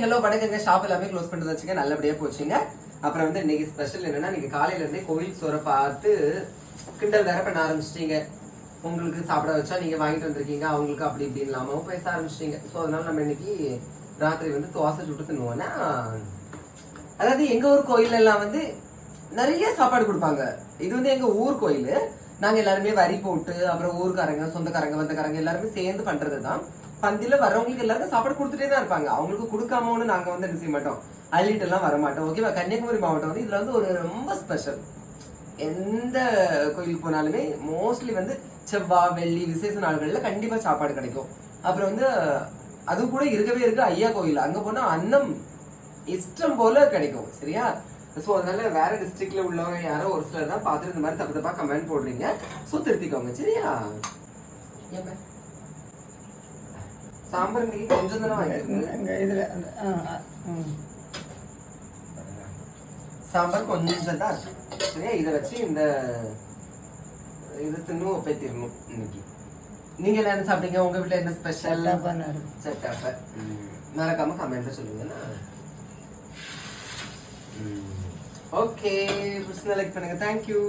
Hello வணக்கங்க. Shop எல்லாமே close பண்ணிட்டு வச்சுங்க, நல்லபடியா போச்சுங்க. அப்புறம் வந்து இன்னைக்கு ஸ்பெஷல் என்னன்னா, நீங்க காலையில இருந்தே கோயில் சோற பார்த்து கிண்டல் வேற பண்ண ஆரம்பிச்சிட்டீங்க. உங்களுக்கு சாப்பிட வச்சா நீங்க வாங்கிட்டு வந்திருக்கீங்க, அவங்களுக்கு அப்படி இப்படி இல்லாமவும் பேச ஆரம்பிச்சிட்டீங்க. ஸோ அதனால நம்ம இன்னைக்கு ராத்திரி வந்து தோசை சுட்டு தின்னுவோம்னா, அதாவது எங்க ஊர் கோயில் எல்லாம் வந்து நிறைய சாப்பாடு கொடுப்பாங்க. இது வந்து எங்க ஊர் கோயில். நாங்க எல்லாருமே வரி போட்டு அப்புறம் ஊருக்காரங்க, சொந்தக்காரங்க, வந்தக்காரங்க எல்லாருமே சேர்ந்து பண்றதுதான். பந்தில வர்றவங்களுக்கு எல்லாருக்கும் சாப்பாடு கொடுத்துட்டே தான் இருப்பாங்க. அவங்களுக்கு கொடுக்காமனு நாங்க வந்து என்ன செய்ய மாட்டோம், அள்ளிட்டு எல்லாம் வர மாட்டோம். ஓகேவா? கன்னியாகுமரி மாவட்டம் வந்து இதுல வந்து ஒரு ரொம்ப ஸ்பெஷல். எந்த கோயிலுக்கு போனாலுமே மோஸ்ட்லி வந்து செவ்வாய் வெள்ளி விசேஷ நாள்கள்ல கண்டிப்பா சாப்பாடு கிடைக்கும். அப்புறம் வந்து அது கூட இருக்கவே இருக்கு ஐயா கோயில். அங்க போனா அன்னம் இஷ்டம் போல கிடைக்கும். சரியா? சோ அதனால வேற டிஸ்ட்ரிக்ட்ல உள்ளவங்க யாரோ ஒரு சிலர் தான் பார்த்துட்டு இந்த மாதிரி தப்பு தப்பா கமெண்ட் போடுறீங்க. சோ திருத்திக்கோங்க. சரியா? சாம்பார் இன்னைக்கு கொஞ்சம் தானே வாங்கிருக்கேன். சாம்பார் கொஞ்சம் தான். சரியா? இதை வச்சு இந்த இது தின்னும் ஒப்பேத்திடணும் இன்னைக்கு. நீங்க என்ன சாப்பிட்டீங்க? உங்க வீட்டுல என்ன ஸ்பெஷல்? சட்டாப்ப. மறக்காம கமெண்ட்ல சொல்லுங்க. ஓகே, லைக் பண்ணுங்க. தேங்க்யூ.